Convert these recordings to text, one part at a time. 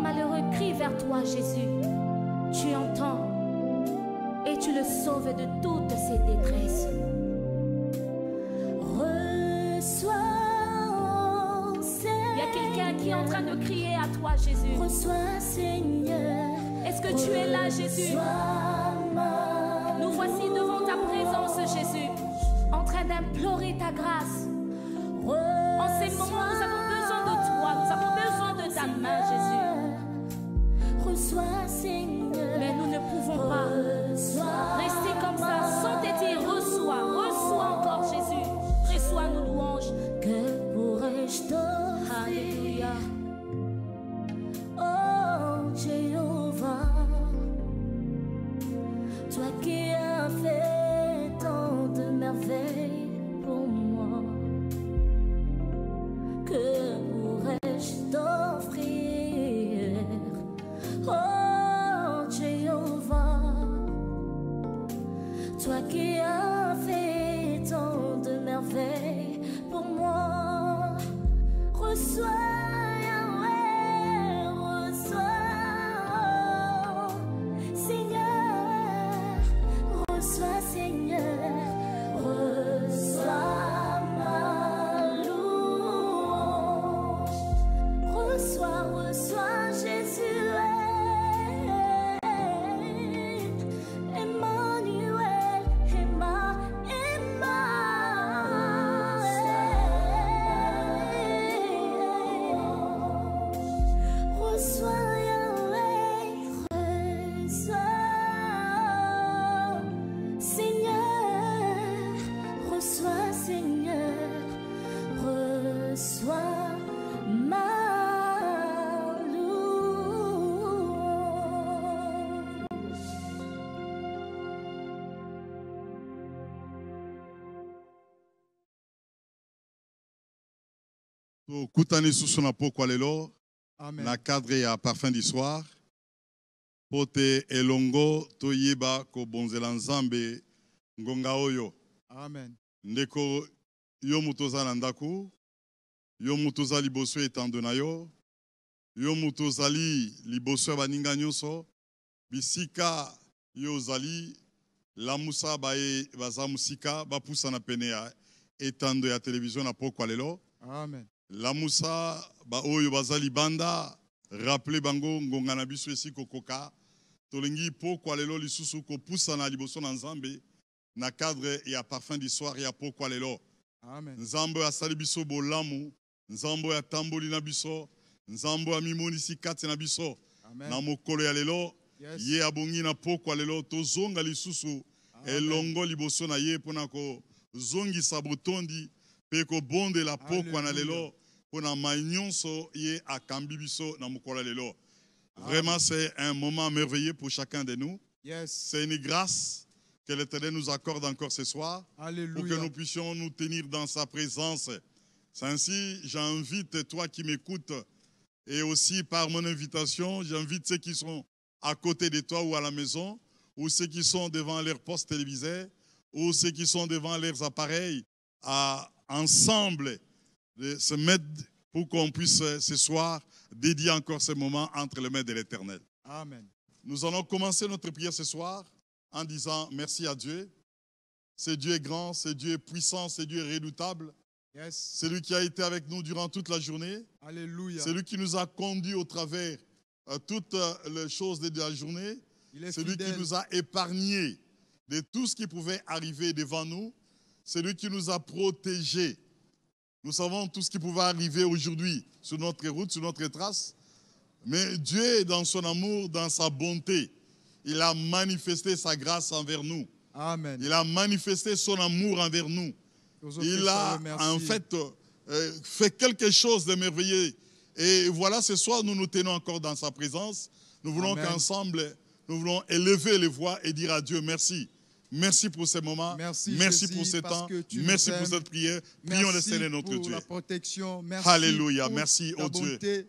malheureux crie vers toi, Jésus. Tu entends et tu le sauves de toutes ses détresses. Il y a quelqu'un qui est en train de crier à toi, Jésus. Reçois, Seigneur. Est-ce que tu es là, Jésus? Nous voici devant ta présence, Jésus, en train d'implorer ta grâce. En ces moments, nous avons besoin de toi, nous avons besoin de ta main, Jésus. Reçois, Seigneur. Mais nous ne pouvons pas rester comme ça sans t'aider. Reçois, reçois encore, Jésus. Reçois nos louanges. Que pourrais-je t'offrir? Alléluia. Oh Jéhovah, toi qui as fait tant de merveilles pour moi, que pourrais-je t'offrir? Oh Jéhovah, toi qui as fait tant de merveilles pour moi, reçois. Kutani susuna pokwa lelo na cadre ya parfum du soir pote elongo toyeba ko bonzela nzambe ngonga oyo. Amen. Ndeko yo mutoza na ndaku, yo mutoza liboso etando na yo, yo mutozali liboso ya baninga nyonso, bisika yo zali lamusa bae baza musika bapusa na pene ya etando ya television na pokwa lelo. Amen. Lamusa ba oyo bazali banda rappeler bango ngonga na biso esi kokoka tolingi pokwa lelo lisusu ko pusa na liboso na nzambe na cadre ya parfum du soir ya pokwa lelo. Amen. Nzambo ya sali biso bolamu, nzambo ya tamboli na biso, nzambo ya mimonisi kati na biso. Amen. Na mokolo ya lelo, yes. Ye abongi na pokwa lelo tozonga lisusu elongo liboso na ye pona ko zongi sabotondi pe ko bonde la pokwa na lelo pona manyonso ye akambi biso na mokolo lelo. Vraiment c'est un moment merveilleux pour chacun de nous. Yes. C'est une grâce que l'Éternel nous accorde encore ce soir. Alléluia. Pour que nous puissions nous tenir dans sa présence. C'est ainsi, j'invite toi qui m'écoutes et aussi par mon invitation, j'invite ceux qui sont à côté de toi ou à la maison, ou ceux qui sont devant leur poste télévisé, ou ceux qui sont devant leurs appareils, à ensemble de se mettre pour qu'on puisse ce soir dédier encore ce moment entre les mains de l'Éternel. Amen. Nous allons commencer notre prière ce soir en disant merci à Dieu. Ce Dieu est grand, ce Dieu est puissant, ce Dieu est redoutable. Yes. C'est lui qui a été avec nous durant toute la journée. Alléluia. C'est lui qui nous a conduits au travers toutes les choses de la journée. C'est lui qui nous a épargnés de tout ce qui pouvait arriver devant nous. C'est lui qui nous a protégés. Nous savons tout ce qui pouvait arriver aujourd'hui sur notre route, sur notre trace. Mais Dieu, dans son amour, dans sa bonté, il a manifesté sa grâce envers nous. Amen. Il a manifesté son amour envers nous. Il a en fait fait quelque chose de merveilleux. Et voilà, ce soir, nous nous tenons encore dans sa présence. Nous voulons qu'ensemble, nous voulons élever les voix et dire à Dieu merci. Merci pour ce moment. Merci pour ce temps. Merci pour cette prière. Prions le Seigneur notre Dieu. La protection. Merci Alléluia. pour merci ta au Dieu. Bonté.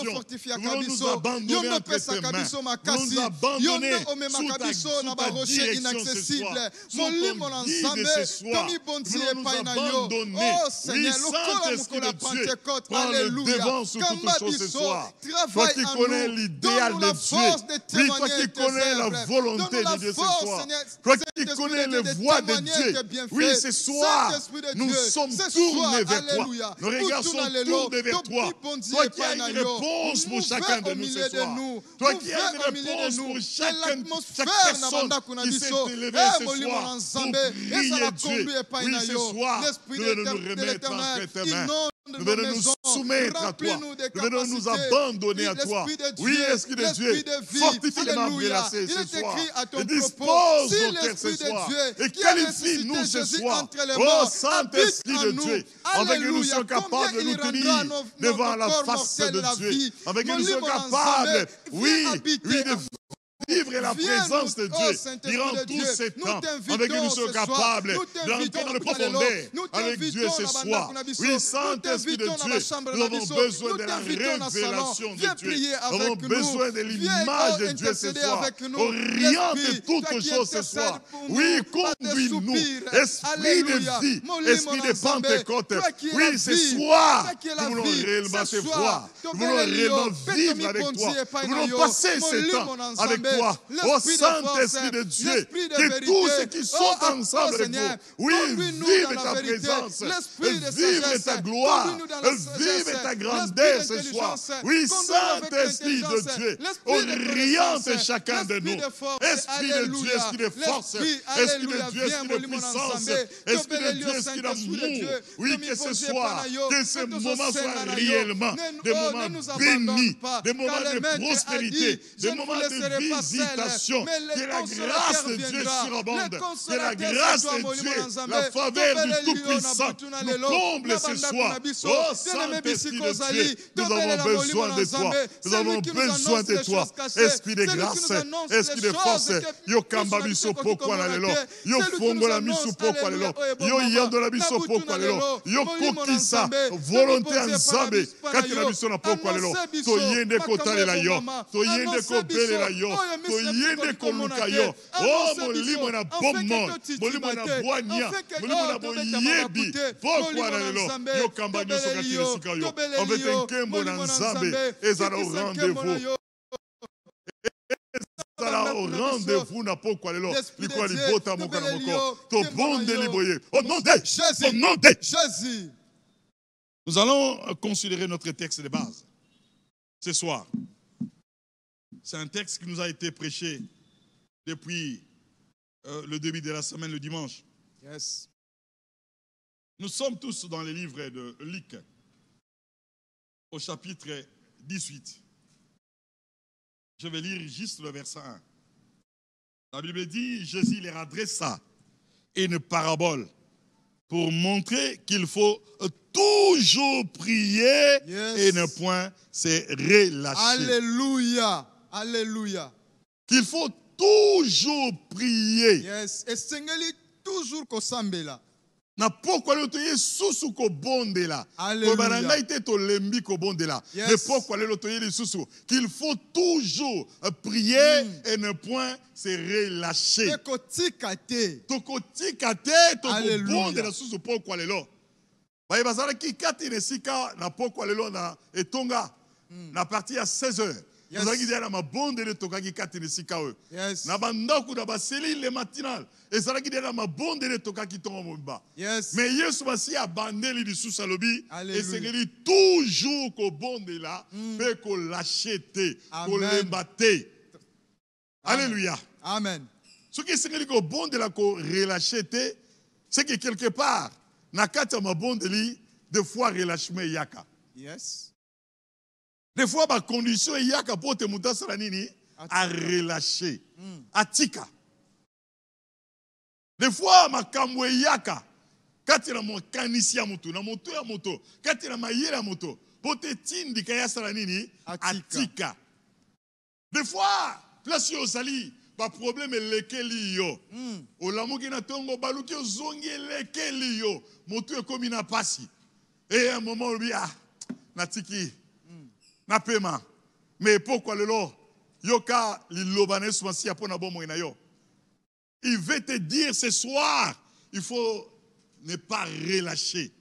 direction. Nous fortifiaka voulons nous biso. abandonner Yo entre tes pesaka mains. biso Nous makasi. nous abandonner Yo sous omemaka ta biso na ba rocher direction ce inaccessible. soir. Sous Molimo ton na guide ce Nzambe, soir. tomi bondi Nous voulons nous epai na yo. abandonner. Oh Seigneur, Oui, lokola Saint-Esprit mokolo ya de Dieu, prends le devant sur toutes choses ce soir. Toi qui connais l'idéal de Dieu, oui, toi qui connais la volonté de Dieu ce soir, toi qui connais les voies de Dieu, oui, ce soir, nous sommes tournés vers toi. Nos regards sont tournés vers toi. Toi qui as une réponse pour chacun de nous ce soir. Toi qui as une réponse pour chaque personne qui s'est élevée ce soir pour prier Dieu. Oui, ce soir, nous venons nous remettre entre tes mains. Nous venons nous soumettre à toi. Nous venons nous abandonner à toi. Oui, Esprit de Dieu, fortifie les membres relâchés ce soir. Et dispose nos cœurs ce soir. Et qualifie-nous ce soir. Oh Saint-Esprit de Dieu, avec que nous soyons capables de nous tenir devant la face de Dieu. Avec que nous soyons capables, oui, de vivre la présence de Dieu durant tous ces temps, avec que nous soyons capables d'entrer dans le profondeur avec Dieu ce soir. Oui, Saint-Esprit de Dieu, nous avons besoin de la révélation de Dieu. Nous avons besoin de l'image de Dieu ce soir. Oriente toutes choses ce soir. Oui, conduis-nous, Esprit de vie, Esprit de Pentecôte. Oui, ce soir, nous voulons réellement te voir. Nous voulons réellement vivre avec toi. Nous voulons passer ce temps avec toi. Ô Saint-Esprit de Dieu, que tous ceux qui sont ensemble avec vous, oui, vivent ta présence, vivent ta gloire, vivent ta grandeur ce soir. Oui, Saint-Esprit de Dieu, oriente chacun de nous. Esprit de Dieu, esprit de force, esprit de Dieu, esprit de puissance, esprit de Dieu, esprit d'amour. Oui, que ce soir, que ce moment soit réellement des moments bénis, des moments de prospérité, des moments de vie. Visitation, que la grâce de Dieu surabonde, que la grâce de Dieu, la faveur du Tout-Puissant nous comble ce soir. Oh Saint-Esprit de Dieu, nous avons besoin de toi. Nous avons besoin de toi. Esprit de grâce, esprit de force, yo kamba biso pokwa na lelo, yo fongola miso pokwa lelo, yo yandola biso pokwa lelo, yo kokisa volonté nzambe kati na biso na pokwa lelo. Toyende kotalela yo, toyende kobelela yo. Toyende koluka yo. Oh, molimo na bommo, molimo na boania, molimo na boyebi. Pourquoi na lelo? Yo kamba nyoso kati esika yo. Avec un kembo na nzambe, ezala au rendez-vous. Ezala au rendez-vous na pourquoi lelo? Likwa libota moka na moko. To bonde liboye. Au nom de Jésus. Au nom de Jésus. Nous allons considérer notre texte de base ce soir. C'est un texte qui nous a été prêché depuis le début de la semaine, le dimanche. Yes. Nous sommes tous dans les livres de Luc, au chapitre 18. Je vais lire juste le verset 1. La Bible dit, Jésus leur adressa une parabole pour montrer qu'il faut toujours prier et ne point se relâcher. Alléluia. Alléluia. Qu'il faut toujours prier. Yes. Et Seigneur, toujours kosambela. Na pourquoi le toye susu ko bondela. Alléluia. Yes. Mais pourquoi le toye susu? Qu'il faut toujours prier et ne point se relâcher. Tokotikate, tokobondela susu pourquoi lelo. Baye bazala ki kati nesika na pourquoi lelo na etonga na partie à 16h. Yes. Nous avons ma bonde de tokaki katine sikawe. Yes. Na bandaku na baseli le matinal. Et ça qui dit ma bonde de tokaki tomba. Yes. Mais Yesu basi abandeli di sous salobi et c'est que toujours ko bonde là peut ko lâcheté, ko lembaté. Alléluia. Amen. Ce qui c'est que ko bonde là ko relâcheté, c'est que quelque part na kati ma bonde li de fois relâchement yaka. Yes. Des fois, ma condition est yaka pour te monter sur la nini à relâcher, à tika. Des fois, ma kamwe yaka, quand il a mon kanisi à moto, na moto ya moto, quand il a ma yé à moto, pour te tindi kaya sur la nini à tika. Des fois, place yo sali, pas problème lekeli yo. O lamu ki na tongo baluki yo zongi lekeli yo, moto comme ina pasi. Et à un moment où ah, na tiki. Na paiement. Mais pourquoi le lo? Yoka l'ilobane soumasi apona bomo inayo. Il veut te dire ce soir, il faut ne pas relâcher.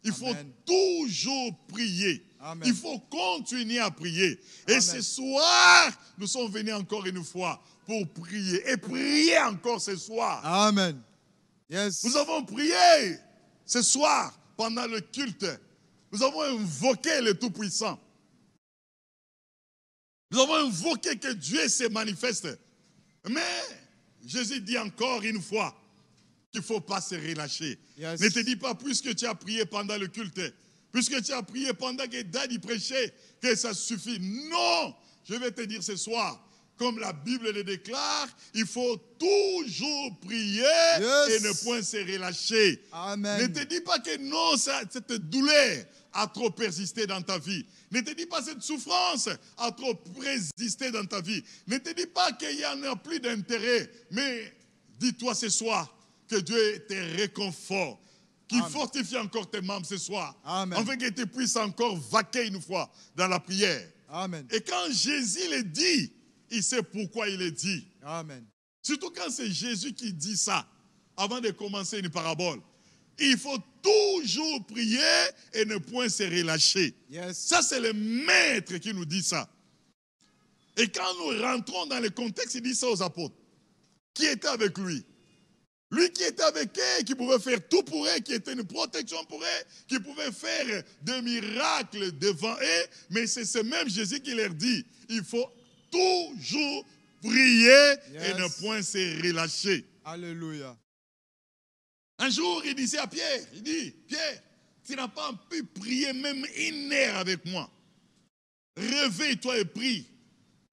Il faut Amen. toujours prier. Amen. Il faut continuer à prier. Et Amen. ce soir, nous sommes venus encore une fois pour prier. Et prier encore ce soir. Amen. Yes. Nous avons prié ce soir pendant le culte. Nous avons invoqué le Tout-Puissant. Nous avons invoqué que Dieu se manifeste. Mais Jésus dit encore une fois qu'il ne faut pas se relâcher. Yes. Ne te dis pas, puisque tu as prié pendant le culte, puisque tu as prié pendant que Daddy prêchait, que ça suffit. Non, je vais te dire ce soir, comme la Bible le déclare, il faut toujours prier Yes. et ne point se relâcher. Amen. Ne te dis pas que non, cette douleur a trop persisté dans ta vie. Ne te dis pas que cette souffrance a trop persisté dans ta vie. Ne te dis pas qu'il n'y en a plus d'intérêt. Mais dis-toi ce soir que Dieu te réconforte, qu'il Amen. fortifie encore tes membres ce soir, Amen. afin que tu puisses encore vaquer une fois dans la prière. Amen. Et quand Jésus le dit, il sait pourquoi il le dit. Amen. Surtout quand c'est Jésus qui dit ça, avant de commencer une parabole. Il faut toujours prier et ne point se relâcher. Yes. Ça, c'est le maître qui nous dit ça. Et quand nous rentrons dans le contexte, il dit ça aux apôtres. Qui était avec lui? Lui qui était avec eux, qui pouvait faire tout pour eux, qui était une protection pour eux, qui pouvait faire des miracles devant eux. Mais c'est ce même Jésus qui leur dit, il faut toujours prier et ne point se relâcher. Alléluia. Un jour, il disait à Pierre, il dit, Pierre, tu n'as pas pu prier même une heure avec moi. Réveille-toi et prie.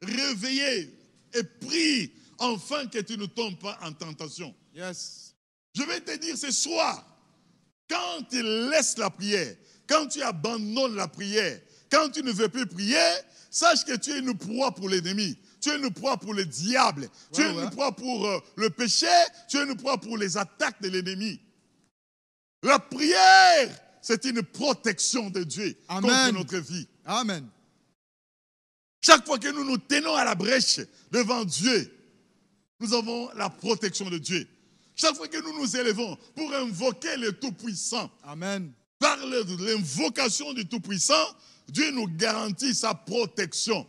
Réveillez et prie, afin que tu ne tombes pas en tentation. Yes. Je vais te dire ce soir, quand tu laisses la prière, quand tu abandonnes la prière, quand tu ne veux plus prier, sache que tu es une proie pour l'ennemi. Tu es une proie pour le diable. Tu es une proie pour le péché. Tu es une proie pour les attaques de l'ennemi. La prière, c'est une protection de Dieu contre notre vie. Amen. Chaque fois que nous nous tenons à la brèche devant Dieu, nous avons la protection de Dieu. Chaque fois que nous nous élevons pour invoquer le Tout-Puissant, Amen. par l'invocation du Tout-Puissant, Dieu nous garantit sa protection.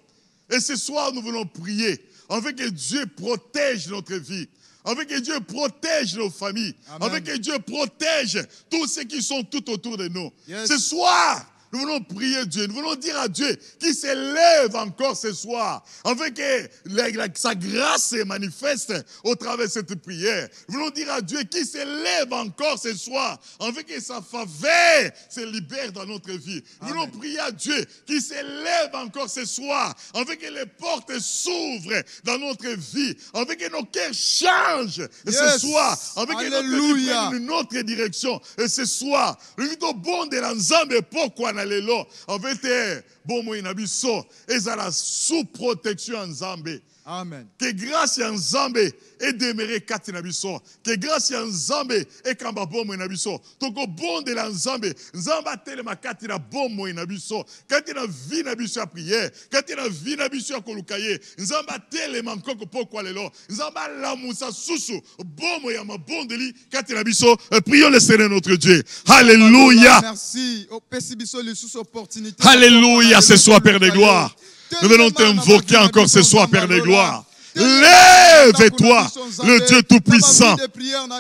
Et ce soir, nous voulons prier afin que Dieu protège notre vie, afin que Dieu protège nos familles, afin que Dieu protège tous ceux qui sont tout autour de nous. Yes. Ce soir, nous voulons prier Dieu, nous voulons dire à Dieu qu'il s'élève encore ce soir, afin que sa grâce se manifeste au travers de cette prière. Nous voulons dire à Dieu qu'il s'élève encore ce soir, afin que sa faveur se libère dans notre vie. Nous voulons prier à Dieu qu'il s'élève encore ce soir, afin que les portes s'ouvrent dans notre vie, afin que nos cœurs changent ce soir, afin que notre vie prenne une autre direction. Et ce soir, nous disons bon de l'ensemble, pourquoi lelo avec bomo inabiso ezala sous protection en Nzambe. Amen. Que grâce en Nzambe et demeure kati na biso. Que grâce en Nzambe et kamba bomo inabiso. Toko bon de la Nzambe. Nzamba telema kati na bomo inabiso. Kati na vie na biso ya prière. Kati na vie na biso ya kolukaye. Nzamba telema nkoko pokwa lelo. Nzamba lamusa susu bomo ya mabondeli kati na biso. Prions le Seigneur notre Dieu. Alléluia. Merci. Alléluia ce soir, Père de gloire. Nous venons t'invoquer encore ce soir, Père de gloire. Lève-toi, le Dieu Tout-Puissant.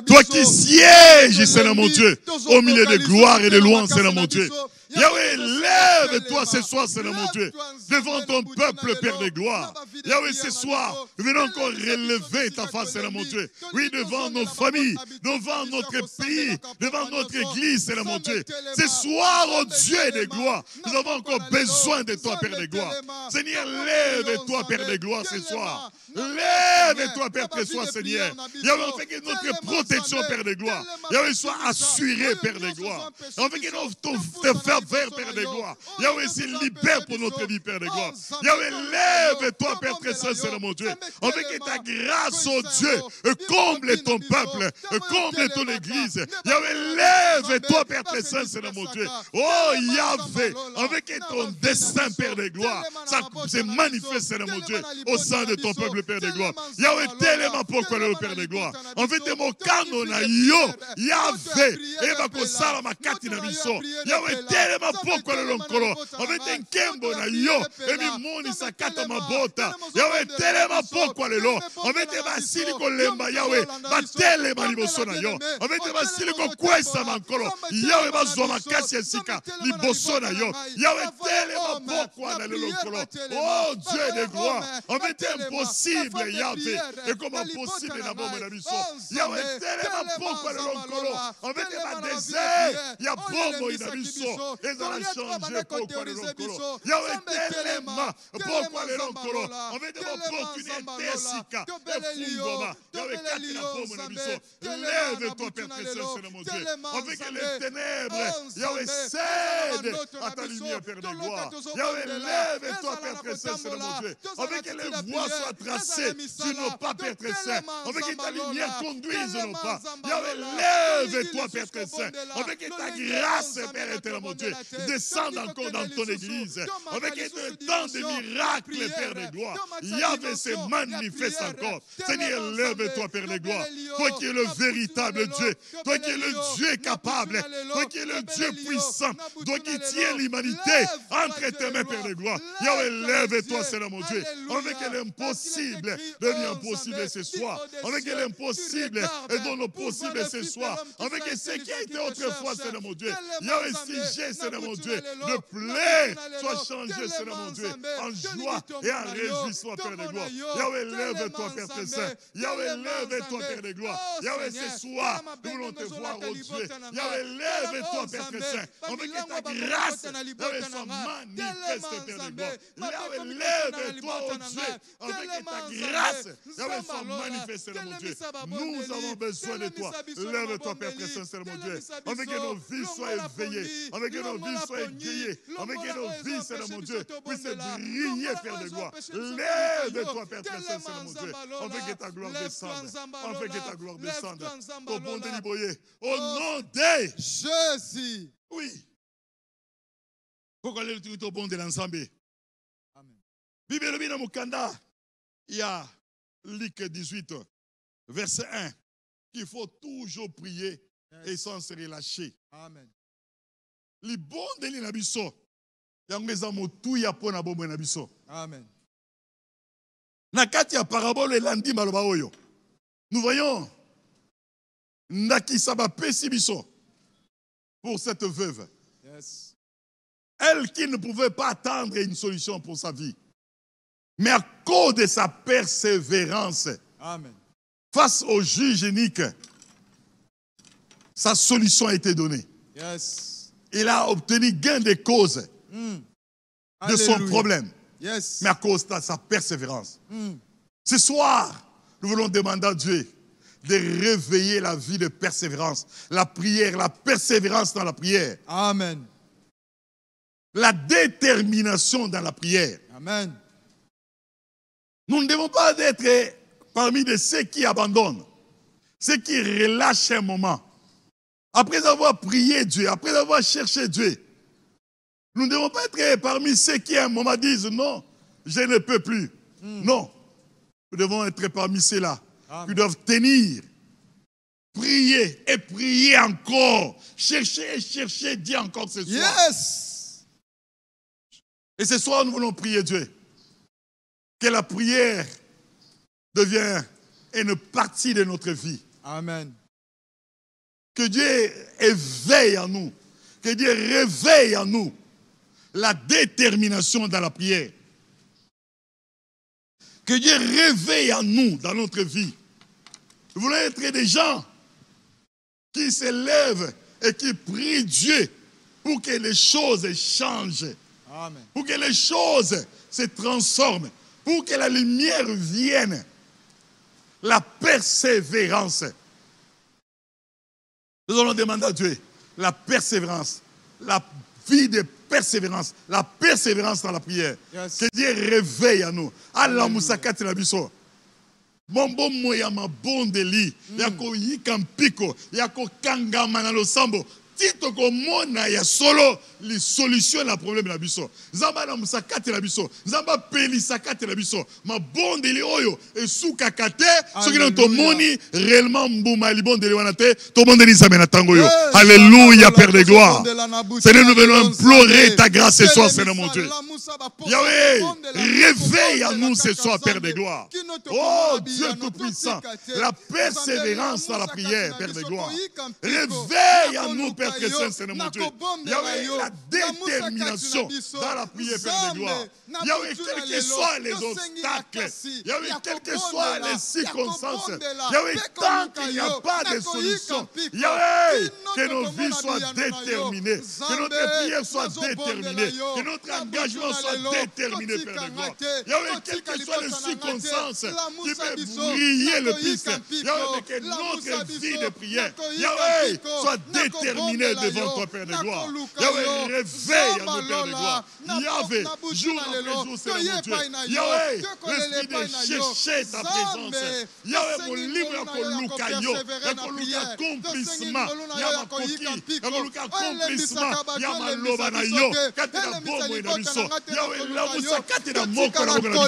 Toi qui sièges, Seigneur mon Dieu, au milieu de gloire et de louange, Seigneur mon Dieu. Yahweh, lève-toi ce soir, Seigneur mon Dieu, devant ton peuple, Père de gloire. Yahweh, ce soir, nous venons encore relever ta face, Seigneur mon Dieu. Oui, devant nos familles, devant notre pays, devant notre église, Seigneur mon Dieu. Ce soir, oh Dieu de gloire, nous avons encore besoin de toi, Père de gloire. Seigneur, lève-toi, Père de gloire, ce soir. Lève-toi, Père précieux, Seigneur. Yahweh, on fait que notre protection, Père de gloire, Yahweh, soit assurée, Père de gloire. On fait que nos frères faveur, Père de gloire. Yahweh, s'il libère pour notre vie, Père de gloire. Yahweh, lève-toi, Père très saint, Seigneur mon Dieu. Avec ta grâce, oh Dieu, comble ton peuple, comble ton église. Yahweh, lève-toi, Père très saint, Seigneur mon Dieu. Oh Yahweh, avec ton dessein, Père de gloire, ça se manifeste, Seigneur mon Dieu, au sein de ton peuple, Père de gloire. Yahweh, tellement pourquoi le Père de gloire. En fait, mon kano na yo, Yahweh, eva kosala makati na biso. Yahweh, tellement pourquoi le lonkolo. En fait, nkembo na yo, emi moni sakata mabota. Yahweh, tellement pourquoi le lo. En fait, eba siliko lemba, Yahweh, ba telema liboso na yo. En fait, eba siliko kwesa mankolo. Yahweh, ba zwa makasi esika liboso na yo. Yahweh, tellement pourquoi le lonkolo. Oh Dieu de gloire. En fait, impossible, Yahweh. Et comment possible na bombe na biso. Yahweh, tellement pourquoi le lonkolo. En fait, eba désert. Ya bombo na biso. Et ça a changé pourquoi le lonkolo. Yahweh, tellement pourquoi le lonkolo. En fait, opportunité sika. Efungoma. Yahweh, kati na bombe na biso. Lève-toi, Père très saint, Seigneur mon Dieu. Avec les ténèbres, Yahweh, cède à ta lumière, Père de gloire. Yahweh, lève-toi, Père très saint, Seigneur mon Dieu. Avec que les voies soient tracées sur nos pas, Père très saint. Avec que ta lumière conduise nos pas. Yahweh, lève-toi, Père très saint. Avec que ta grâce, Père éternel, mon Dieu, descende encore dans ton église. Avec que tant de miracles, Père de gloire. Yahweh se manifeste encore. Seigneur, lève-toi, Père de gloire. Toi qui es le véritable Dieu. Toi qui es le Dieu capable. Toi qui es le Dieu puissant. Toi qui tiens l'humanité entre tes mains, Père de gloire. Yahweh, lève-toi, Seigneur mon Dieu. Avec l'impossible devient possible ce soir. Avec l'impossible et dans le possible ce soir. Avec ce qui a été autrefois, Seigneur mon Dieu. Yahweh, si j'ai, Seigneur mon Dieu, le plaît, soit changé, Seigneur mon Dieu, en joie et en réjouissement, Père de gloire. Yahweh, lève-toi, Père très saint. Yahweh, lève-toi, Père de gloire. Yahweh, ce soir, nous voulons te voir, oh Dieu. Yahweh, lève-toi, Père très saint. Avec ta grâce, Yahweh, sois manifeste, Père de gloire. Yahweh, lève-toi, oh Dieu. Avec ta grâce, Yahweh, sois manifeste, mon Dieu. Nous avons besoin de toi. Lève-toi, Père très saint, mon Dieu. Avec que nos vies soient éveillées. Avec que nos vies soient égayées. Avec que nos vies, Seigneur mon Dieu, puissent briller, Père de gloire. Lève-toi, Père très saint, mon Dieu. Avec que ta gloire descende. Avec que ta gloire descende. Au bon déliboyer. Au nom de Jésus. Oui. Pourquoi le tout au bon de l'ensemble? Amen. Bible le bien Mukanda. Il y a Luc 18, verset 1. Qu'il faut toujours prier et sans se relâcher. Amen. Les bons de l'inabiso. Yangeza motu ya pona bombo inabiso. Amen. Nakati ya parabole landi maloba oyo. Nous voyons Nakisaba Pesibiso pour cette veuve. Yes. Elle qui ne pouvait pas attendre une solution pour sa vie. Mais à cause de sa persévérance, Amen. face au juge unique, sa solution a été donnée. Yes. Il a obtenu gain de cause de son problème. Yes. Mais à cause de sa persévérance. Ce soir, nous voulons demander à Dieu de réveiller la vie de persévérance, la prière, la persévérance dans la prière. Amen. La détermination dans la prière. Amen. Nous ne devons pas être parmi de ceux qui abandonnent, ceux qui relâchent un moment. Après avoir prié Dieu, après avoir cherché Dieu, nous ne devons pas être parmi ceux qui à un moment disent non, je ne peux plus. Non, nous devons être parmi ceux-là qui doivent tenir, prier et prier encore, chercher et chercher Dieu encore ce soir. Yes. Et ce soir, nous voulons prier Dieu. Que la prière devienne une partie de notre vie. Amen. Que Dieu éveille en nous, que Dieu réveille en nous la détermination dans la prière. Que Dieu réveille en nous, dans notre vie. Nous voulons être des gens qui se lèvent et qui prient Dieu pour que les choses changent. Amen. Pour que les choses se transforment. Pour que la lumière vienne. La persévérance. Nous allons demander à Dieu la persévérance, la vie de persévérance. La persévérance dans la prière. Yes. Que Dieu réveille à nous. Allah Moussakati la biso. Mombo moya mabondeli. Yako yikampiko. Yako kangama na losambo. Tito komona ya solo les solutions na problème na biso. Zamba na musakati na biso. Zamba peli sakati na biso. Ma bondeli oyo e suka kate soki na to moni réellement mbuma libondeli wana te to bondeli zamé na tango yo. Alléluia Père de gloire. Seigneur, nous venons implorer ta grâce ce soir, Seigneur mon Dieu. Yahweh, réveille à nous ce soir, Père de gloire. Oh Dieu tout-puissant, la persévérance dans la prière, Père de gloire. Réveille à nous, Père chrétien, Seigneur mon Dieu. Yahweh, la détermination dans la prière, Père de gloire. Yahweh, quels que soient les obstacles, Yahweh, quelles que soient les circonstances, Yahweh, tant qu'il n'y a pas de solution, Yahweh, que nos vies soient déterminées, que notre prière soit déterminée, que notre engagement soit déterminé, Père de gloire. Yahweh, quelles que soient les circonstances qui peuvent briller le plus, Yahweh, que notre vie de prière, Yahweh, soit déterminée devant toi, Père de gloire. Yahweh, réveille à nous, Père de gloire. Yahweh, jour après jour, Seigneur mon Dieu. Yahweh, l'esprit de chercher ta présence. Yahweh, mon libre, yakoluka yo, yakoluka accomplissement, yamakoki, yakoluka accomplissement, yamaloba na yo, katina bomo ina biso. Yahweh, lamusa katina moko na biso.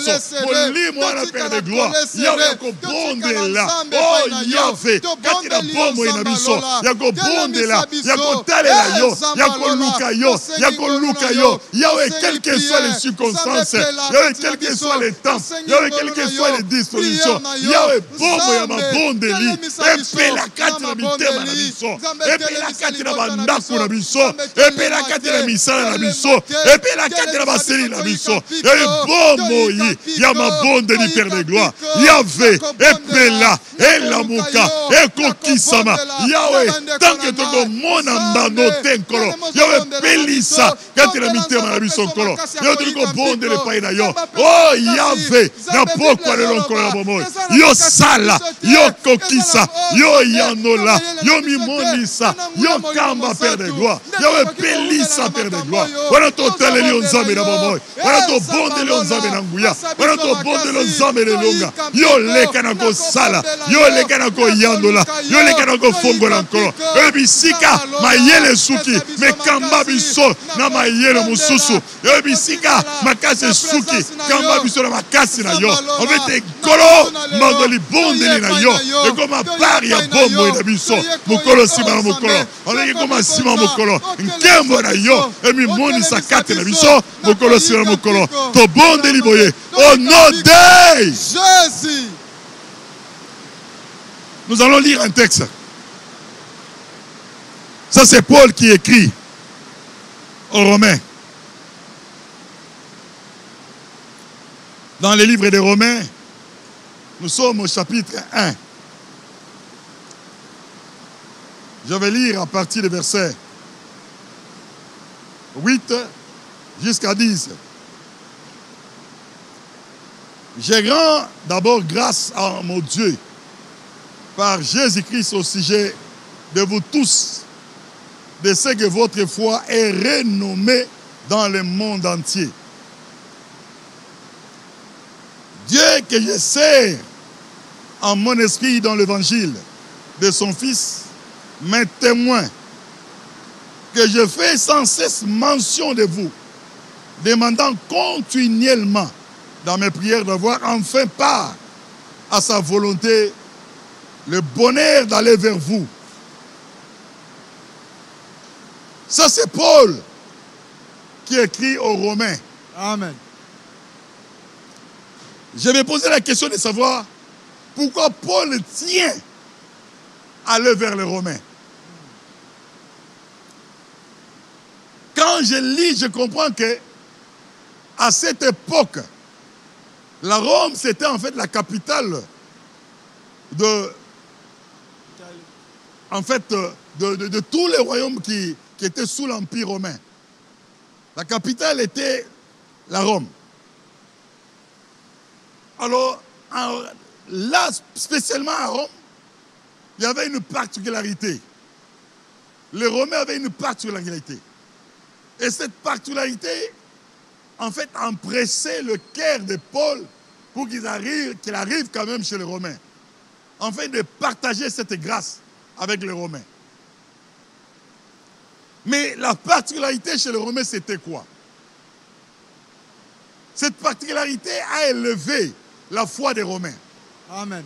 Mon libre, la Père de gloire. Yahweh, yakobonde la. Oh, Yahweh, katina bomo ina biso. Yakobonde la, yakotale la yo, yakoluka yo, yakoluka yo. Yahweh, quelles que soient les circonstances, Yahweh, quels que soient les temps, Yahweh, quelles que soient les dispositions, Yahweh, bomo ya mabondeli, epela kati na mitema na biso, epela kati na bandako na biso, epela kati na misala na biso, epela kati na baseli na biso, Yahweh, bomo ya mabondeli, Père de gloire, Yahweh, epela, elamuka, ekokisama, Yahweh, tant que toko mona mbano tenkolo, Yahweh, pelisa kati na mitema na biso kolo, Yahweh, toko bonde le paina yo, oh Yahweh, na pokwa le lonkolo na bomoy, yo sala, yo kokisa, yo yanola, yo mimonisa, yo kamba, Père de gloire, Yahweh, pelisa, Père de gloire, wana to teleli on zambe na bomoy, wana to bonde le on zambe na nguya, wana to bonde le on zambe le longa, yo leka na ko sala, yo leka na ko yanola, yo leka na ko fongo na nkolo, yo bisika mayele suki, me kamba biso na mayele mususu, yo bisika makase suki, kamba biso na makasi na yo, on veut te kolo, mandoli bondeli na yo, et comme à part ya bombo na biso, mukolo sima na mukolo, on veut comme à sima mukolo, nkembo na yo, et mi moni sakate na biso, mukolo sima na mukolo, to bondeli boye, au nom de Jésus. Nous allons lire un texte. Ça c'est Paul qui écrit aux Romains. Dans les livres des Romains, nous sommes au chapitre 1. Je vais lire à partir du verset 8 jusqu'à 10. J'ai rends d'abord grâce à mon Dieu par Jésus-Christ au sujet de vous tous, de ce que votre foi est renommée dans le monde entier. Dieu que je sers en mon esprit dans l'évangile de son Fils m'est témoin que je fais sans cesse mention de vous, demandant continuellement dans mes prières d'avoir enfin part à sa volonté, le bonheur d'aller vers vous. Ça c'est Paul qui écrit aux Romains. Amen. Je vais poser la question de savoir pourquoi Paul tient à aller vers les Romains. Quand je lis, je comprends que à cette époque, la Rome, c'était en fait la capitale de tous les royaumes qui étaient sous l'Empire romain. La capitale était la Rome. Alors, là, spécialement à Rome, il y avait une particularité. Les Romains avaient une particularité. Et cette particularité, en fait, empressait le cœur de Paul pour qu'il arrive quand même chez les Romains, afin de partager cette grâce avec les Romains. Mais la particularité chez les Romains, c'était quoi? Cette particularité a élevé la foi des Romains. Amen.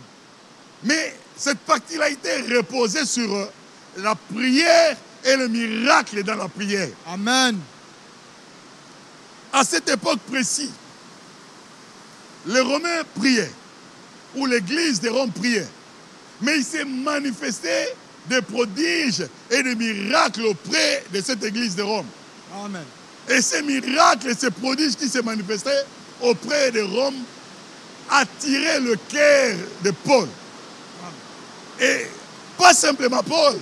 Mais cette particularité reposait sur la prière et le miracle dans la prière. Amen. À cette époque précise, les Romains priaient, ou l'église de Rome priait. Mais il s'est manifesté des prodiges et des miracles auprès de cette église de Rome. Amen. Et ces miracles et ces prodiges qui s'est manifestés auprès de Rome attiraient le cœur de Paul. Et pas simplement Paul,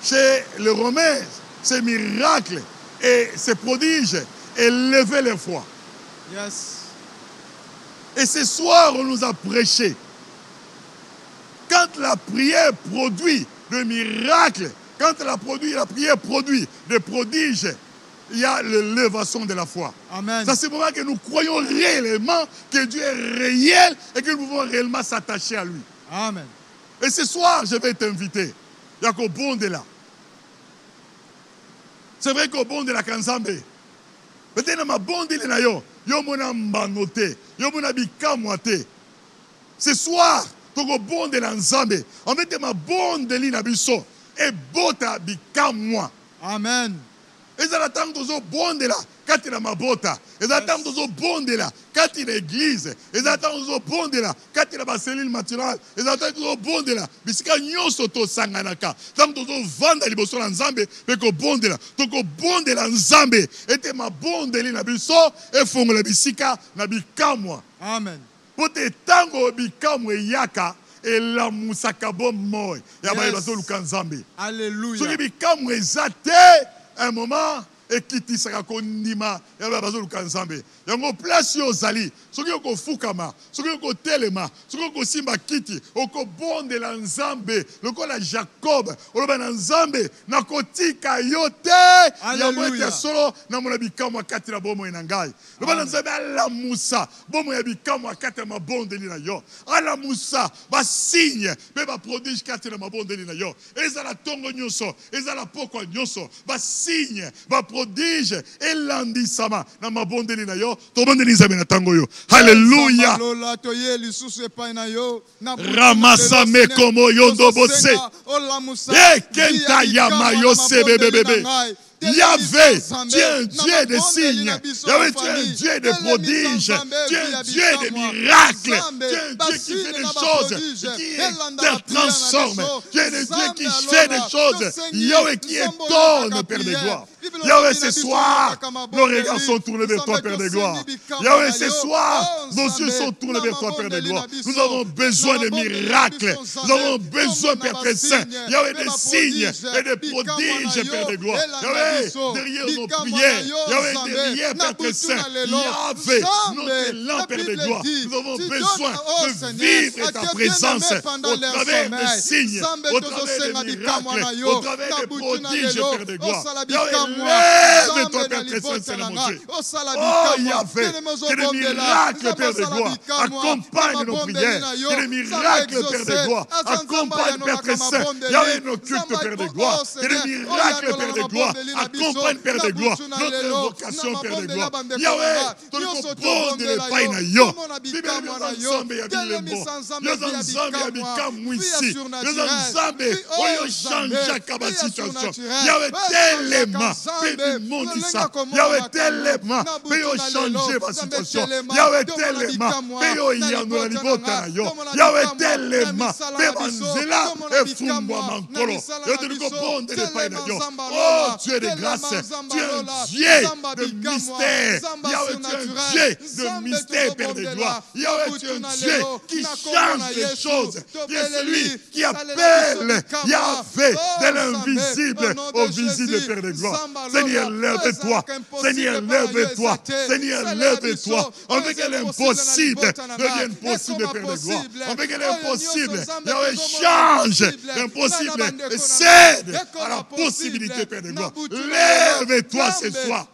chez les Romains, ces miracles et ces prodiges élevaient leur foi. Yes. Et ce soir, on nous a prêché. Quand la prière produit des miracles, quand la prière produit des prodiges, il y a l'élévation de la foi. Amen. C'est à ce moment que nous croyons réellement que Dieu est réel et que nous pouvons réellement s'attacher à lui. Amen. Et ce soir, je vais t'inviter. Il y a qu'au bon de là. C'est vrai qu'au bon de la Kanzambe. Peut-être que bon de là, yo mona mbanote, yo mona bikamwate. Ce soir, toko bon de la Nzambe. En fait, ma bon de l'ina biso et bota bikamwa. Amen. Et ça attend toujours bon de là. Quand il a ma bota, ils attendent toujours bon de là. Quand il est église, ils attendent toujours bon de là. Quand il a ma cellule naturelle, ils attendent toujours bon de là. Mais si quand nous sommes sanganaka, tant toujours vendre les bosons en Zambé, mais que bon de là. Donc bon de là en Zambé, et ma bon de là biso et font la bisika na bikamwa. Amen. Pour te tango bikamwa yaka. Et la musaka bon moi. Ya ba bazo lukanzambe. Alléluia. Ce qui bikamwa ezate un moment. Et qui sera kondima ya bazo lukanzambe yango place yo zali soki ko fukama soki ko telema soki ko simba kiti oko bonde la nzambe lokola Jacob oloba na nzambe na kotika yote ya mwete solo na mona bikamwa kati na bomo na ngai loba na nzambe ala musa bomo ya bikamwa kati na bonde na yo ala musa ba signe be ba prodige kati na bonde na yo ezala tongo nyoso ezala pokwa nyoso ba signe ba prodige et landisama na mabondeli na yo to bondeli nzambe na tango yo haleluya ramasa me komo yondo bose e kenta ya mayo sebebebe Yahvé, tu es un Dieu de signes. Yahvé, tu es un Dieu de prodiges. Tu es un Dieu de miracles. Tu es un Dieu qui fait des choses, qui te transforme. Tu es un Dieu qui fait des choses. Yahvé qui étonne, Père de gloire. Yahvé, ce soir, nos regards sont tournés vers toi, Père de gloire. Yahvé, ce soir, nos yeux sont tournés vers toi, Père de gloire. Nous avons besoin de miracles. Nous avons besoin, Père très saint. Yahvé, des signes et des prodiges, Père de gloire. Yahvé, derrière nos prières, Yahvé, derrière Père très saint, Yahvé, notre élan, Père de gloire, nous avons besoin de vivre ta présence au travers des signes, au travers des miracles, au travers des prodiges, Père de gloire. Yahvé, lève-toi, Père très saint, Seigneur mon Dieu. Oh, Yahvé, que les miracles, Père de gloire, accompagnent nos prières, que les miracles, Père de gloire, accompagnent, Père très saint, Yahvé, nos cultes, Père de gloire, que les miracles, Père de gloire, accompagne, Père de gloire, notre invocation, Père de gloire. Yahweh, ton bon de l'épaille na yo. Bible nzambe ya bilembo. Yo nzambe ya bikamu ici. Yo nzambe oyo change kaba situation. Yahweh telema, pe mondisa. Yahweh telema, pe yo change ma situation. Yahweh telema, pe yo yanola libota na yo. Yahweh telema, pe banzela e fumbwa mankolo. Yo te ko bon de l'épaille na yo. Oh Dieu de grâce, tu es un Dieu de mystère. Yahweh, tu es un Dieu de mystère, Père de gloire. Yahweh, tu es un Dieu qui change les choses. Tu es celui qui appelle Yahweh de l'invisible au visible, Père de gloire. Seigneur, lève-toi. Seigneur, lève-toi. Seigneur, lève-toi. On veut que l'impossible devienne possible, Père de gloire. On veut que l'impossible, Yahweh, change l'impossible et cède à la possibilité, Père de gloire. Lève-toi ce soir.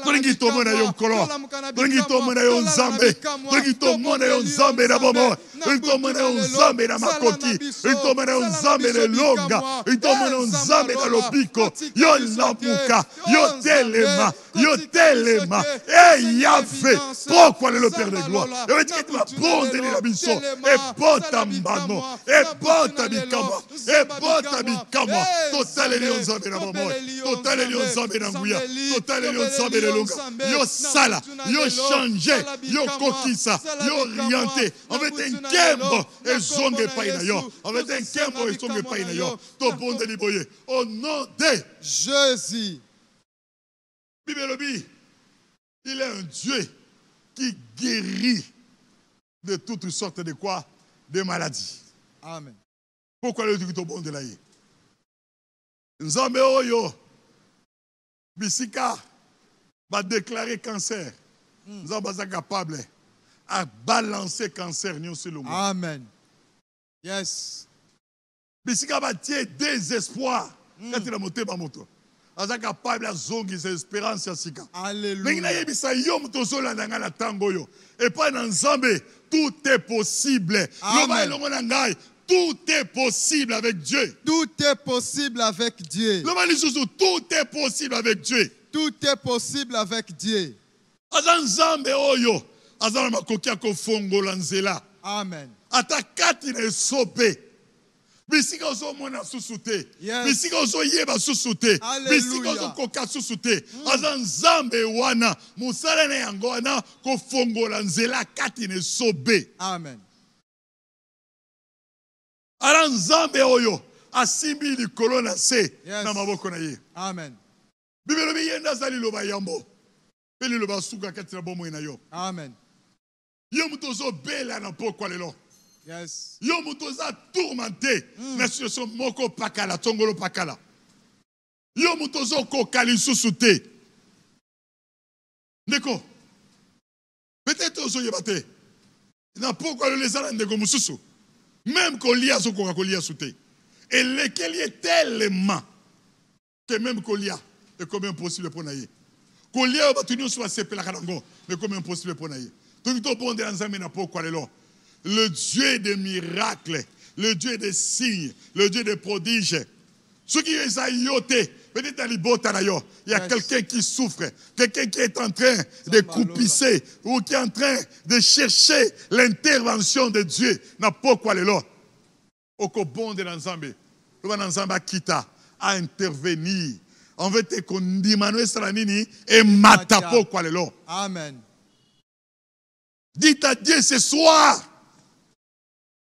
Tolingi tomo na yo kolo. Tolingi tomo na yo nzambe. Tolingi tomo na yo nzambe na bomo. Tolingi tomo na yo nzambe na makoki. Tolingi tomo na yo nzambe na longa. Tolingi tomo na yo nzambe na lobiko. Yo lampuka. Yo telema. Yo telema. Eh Yahvé. Pourquoi le Père de gloire? Et on dit que tu vas prendre la mission. Et porte mbano. Et porte bikama. Et porte bikama. Total elion nzambe na bomo. Total elion nzambe na nguya. Total elion nzambe na longa. Yo sala. Yo changer. Yo kokisa. Yo orienter. On veut un kembo. Et zonge païna yo. On veut un kembo et zonge païna yo. To bonde liboye. Au nom de Jésus. Bibelobi. Il est un Dieu qui guérit de toutes sortes de quoi? De maladies. Amen. Pourquoi le Dieu bon de la ye? Nzambe oyo bisika va déclarer cancer. Nzambe est capable à balancer cancer sur le monde. Amen. Yes. Bisika va tirer désespoir quand il a monté ma moto. Est capable à zongi ses espérances à sika. Alléluia. Et pas dans Nzambe, tout est possible. Amen. Tout est possible avec Dieu. Tout est possible avec Dieu. Tout est possible avec Dieu. Tout est possible avec Dieu. Amen. Atakati na sobe. Bisika ozo mona susute. Bisika ozo yeba susute. Bisika ozo koka susute. Aza nzambe wana musala na yango wana ko fongola nzela kati na sobe. Amen. Ala nzambe oyo asimbi likolo na se na maboko na ye. Amen. Bibelo biyenda zali loba yambo. Peli loba suka kati na bomo na yo. Amen. Yo mutozo bela na pokwa lelo. Yes. Yo mutoza tourmenté na situation moko pakala tongolo pakala. Yo mutozo kokali susute. Ndeko. Peut-être ozo yebate. Na pokwa le lezala ndeko mususu. Même Kolia Zokoka Kolia Souté. Et lequel est tellement que même Kolia est comme impossible pour naïe. Kolia va tenir sur la CP la Karango, mais comme impossible pour naïe. Tout le monde est ensemble n'a pas quoi le Dieu des miracles, le Dieu des signes, le Dieu des prodiges. Ceux qui les a yoté, peut-être à l'ibotanayo, il y a quelqu'un qui souffre, quelqu'un qui est en train de coupisser ou qui est en train de chercher l'intervention de Dieu. N'a pas quoi le lot. Oko bon de l'ensemble, l'ensemble kita à intervenir. En fait, qu'on dit Manuel Salanini et matapo quoi le lot. Amen. Dites à Dieu ce soir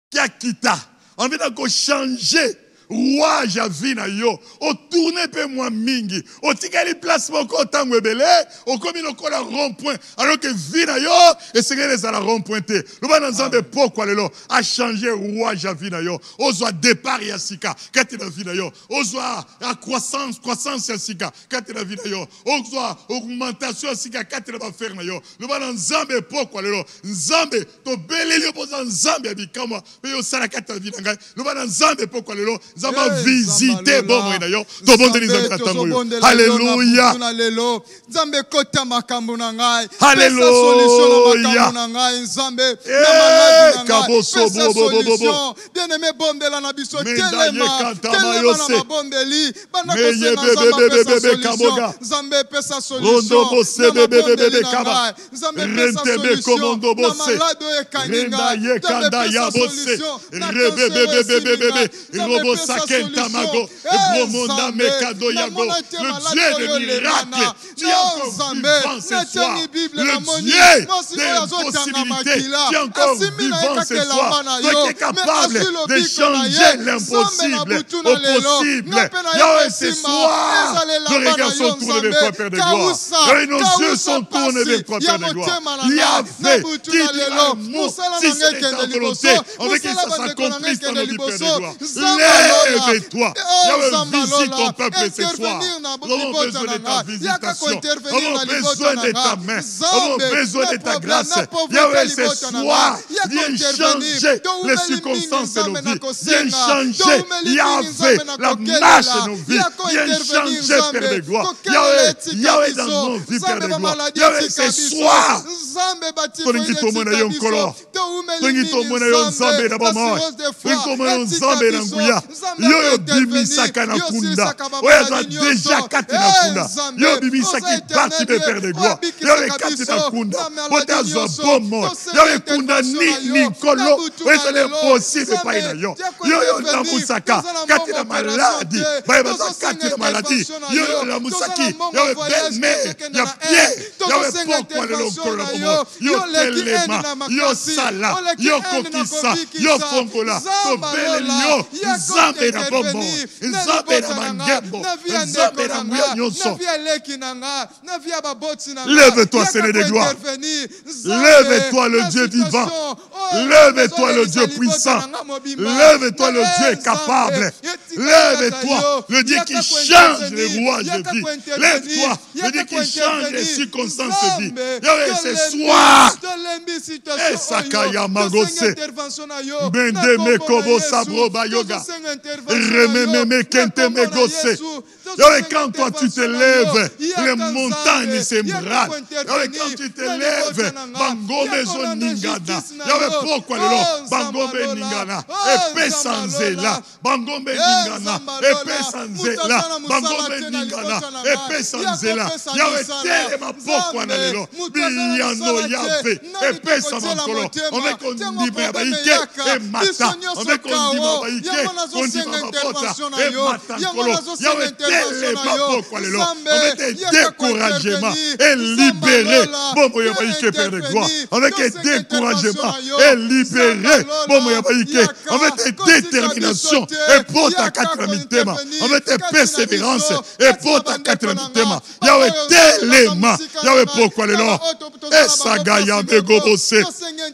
qui a kita. En fait, qu'on changer. Roi Javina yo, o tourner pe moi mingi, o tikali place moko tango ebele, o komi lokola rond-point, alors que vina yo, et c'est que les à la rond-pointé. Nous va dans un de pourquoi le a changé roi Javina yo, o soit départ yasika, quand il a vina yo, o soit à croissance yasika, quand il a vina yo, o soit augmentation yasika, quand il va faire na yo. Nous va dans un de pourquoi le Nzambe, to beleli opposant Nzambe abikama, mais yo sala quand il a vina ngai. Nous va dans un de pourquoi le nous avons visité bon moyen d'ailleurs. Alléluia. Alléluia. Bien-aimé bondela na biso Nzambe pesa solution. Sakenta Mago, Bromonda Mekado Yago, le Dieu de miracles, tu es encore vivant ce soir, le Dieu des possibilités, tu es encore vivant ce soir, toi qui es capable de changer l'impossible au possible. Yahweh, ce soir, nos regards sont tournés vers toi, Père de gloire, et nos yeux sont tournés vers toi, Père de gloire. Yahvé, qui dit l'amour, si c'est ta volonté, on veut que ça s'accomplisse dans nos vies, Père de gloire. lève-toi. Visite ton peuple ce soir. Nous avons besoin de ta visitation. Nous avons besoin de ta main. Nous avons besoin de ta grâce. Yahweh, ce soir, viens changer les circonstances de nos vies. Viens changer, Yahweh, la marche de nos vies. Viens changer, Père de gloire. Yahweh, dans nos vies, Père de gloire. Yahweh, ce soir, yo bimisaka na kunda oyo aza deja kati na kunda yo bimisaki parti de Père de gloire yo ekati na kunda pote azwa bomo yo ekunda nikolo oyo ezali possible epai na yo yo olamusaka kati na maladi baye baza kati na maladi yo olamusaki yo ebelme ya pie yo epokwa lelo nkolo na bomo yo telema yo sala yo kokisa yo fongola tobeleli yo nzambe na bomo nzambe na mangembo nzambe na nguya nyonso. Lève-toi, Seigneur de gloire. Lève-toi, le Dieu vivant. Lève-toi, le Dieu puissant. Lève-toi, le Dieu capable. Lève-toi, le Dieu qui change les rouages de vie. Lève-toi, le Dieu qui change les circonstances de vie. Yahweh, ce soir, et Sakaya Magose, Bende Mekobo Sabro Bayoga, Rememe Kente Megose. Yahweh, quand toi tu te lèves, les montagnes s'ébranlent. Yahweh, quand tu te lèves, Bangome Zoningana. Yahweh, pourquoi le Bangome Ningana, épée sans zéla, Bangome Ningana, épée sans zéla, Bangome Ningana, épée sans zéla. Yahweh, tellement pourquoi le Biyano Yahweh, épée sans mankolo. On veut qu'on dit Babaïke et Mata. On veut qu'on dit Babaïke, qu'on dit Babapota et Matankolo. Yahweh, tellement pourquoi le on veut te découragement et libérer. Bon, moi, Babaïke, Père de gloire. On veut que découragement et libérer. Bon, moi, Babaïke. On veut te détermination et pour ta quatrième. On veut te persévérance et pour ta quatrième. Yahweh, tellement. Yahweh, pourquoi le nom? Et Sagaya Megobose,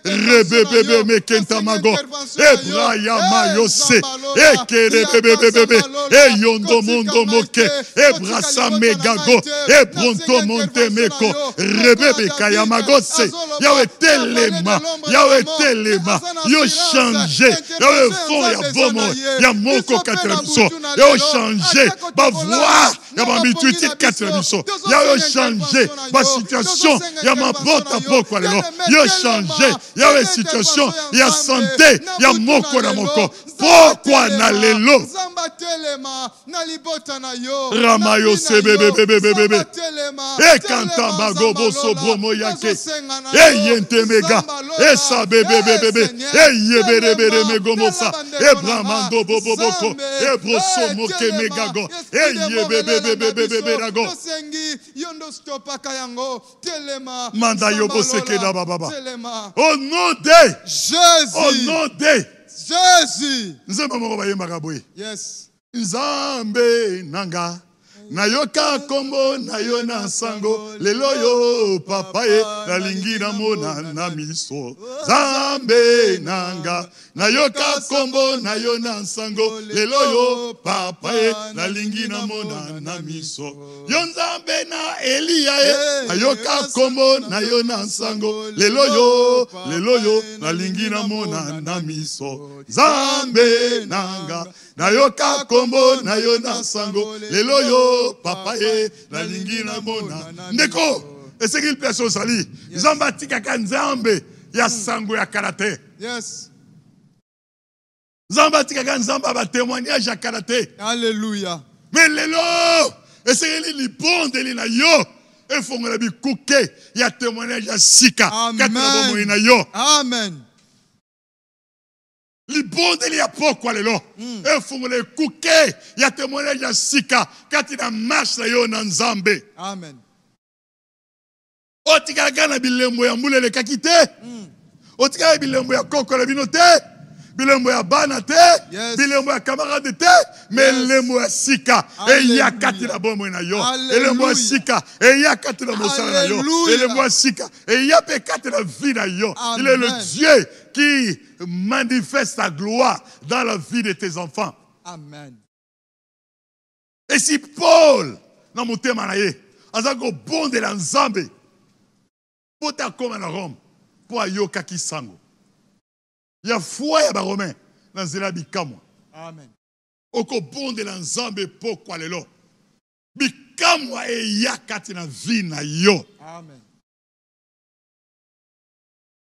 Rebebe Mekentamago, et Braya Mayose, et Kerebebebebe, et Yondo Mondo Moke, et Brasa Megago, et Bronto Montemeko, Rebebe Kayamagose. Yahweh, tellement. Yahweh, tellement. Yo changé. Yahweh, fond, ya bomo, ya moko katrebiso. Yahweh, changé. Ba voix, ya ma mituiti katrebiso. Yahweh, changé. Ba situation, ya ma bota poko lelo. Yo changé. Yahweh, situation, ya santé, ya moko na moko. Pourquoi na lelo? Ramayo sebebebebebebe. E kanta bagobo sobromo yake. E yente mega. E sabebebebebe. E yeberebere megomosa. E bramando boboboko. E broso moke megago. E yebebebebebebe dago. Manda yobo seke da baba. Au nom de Jésus. Au nom de Jésus. Yes. Nzambe nanga. Nayoka kombo nayo na sango lelo yo papa ye nalingi na mona na miso Nzambe nanga nayoka kombo nayo na sango lelo yo papa ye nalingi na mona na miso yo Nzambe na Elia ye nayoka kombo nayo na sango lelo yo nalingi na mona na miso Nzambe nanga nayoka kombo nayo na sango lelo yo papa ye nalingi na mona ndeko esengili peso sali nzamba tikaka nzambe ya sango ya karate. Yes. Nzamba tikaka nzamba ba témoignage ya karate. Alléluia. Mais lelo esengili libondeli na yo efongola bikuke ya témoignage ya sika katna bomo na yo. Amen. Libondeli ya pokwa lelo efungule kuke ya témoignage ya sika kati na marche yo na nzambe. Amen. Otikaka na bilembo ya mbulele kakite. Otikaka bilembo ya kokola binote. Bilembo ya bana te. Bilembo ya camarade te. Mais lembo ya sika e ya kati na bomo na yo. Lembo ya sika e ya kati na mosala na yo. Lembo ya sika e ya pe kati na vie na yo. Il est le Dieu qui manifeste sa gloire dans la vie de tes enfants. Amen. Et si Paul, dans mon thème, aza ko bondela nzambe po ta koma na Rome po ayoka kisango ya foi ya ba romain na nzela bikamwa. Amen. Oko bondela nzambe po kwa lelo bikamwa eya kati na vie na yo. Amen.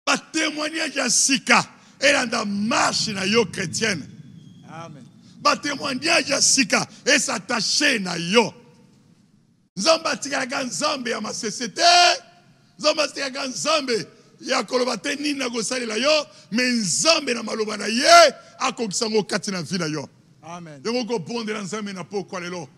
Ba témoignage ya sika elanda marche na yo chrétienne. Amen. Ba témoignage ya sika et s'attacher na yo. Nzambe atikaka nzambe ya masesete, nzambe atikaka nzambe ya koloba te nini na kosalela yo, me nzambe na maloba na ye akokisa ngo kati na vie na yo. Amen. Yango ko bondela nzambe na pokwa lelo.